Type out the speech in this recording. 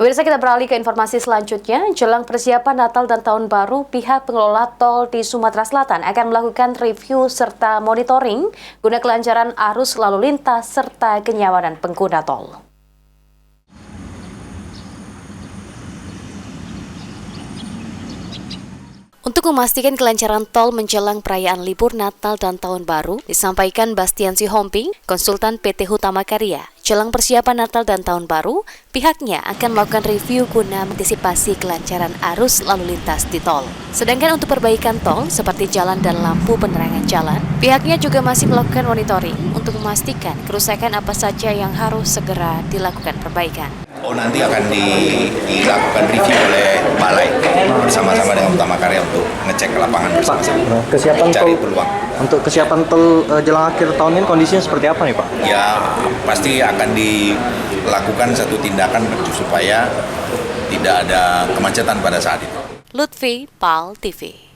Pemirsa, kita beralih ke informasi selanjutnya. Jelang persiapan Natal dan Tahun Baru, pihak pengelola tol di Sumatera Selatan akan melakukan review serta monitoring guna kelancaran arus lalu lintas serta kenyamanan pengguna tol. Untuk memastikan kelancaran tol menjelang perayaan libur Natal dan Tahun Baru, disampaikan Bastian Sihomping, konsultan PT Hutama Karya. Jelang persiapan Natal dan Tahun Baru, pihaknya akan melakukan review guna mengantisipasi kelancaran arus lalu lintas di tol. Sedangkan untuk perbaikan tol seperti jalan dan lampu penerangan jalan, pihaknya juga masih melakukan monitoring untuk memastikan kerusakan apa saja yang harus segera dilakukan perbaikan. Nanti akan dilakukan review oleh Balai bersama-sama dengan Hutama Karya untuk ngecek ke lapangan bersama-sama. Kesiapan cari tol, peluang. untuk kesiapan tol jelang akhir tahun ini kondisinya seperti apa nih Pak? Ya pasti akan dilakukan satu tindakan supaya tidak ada kemacetan pada saat itu. Lutfi, PAL TV.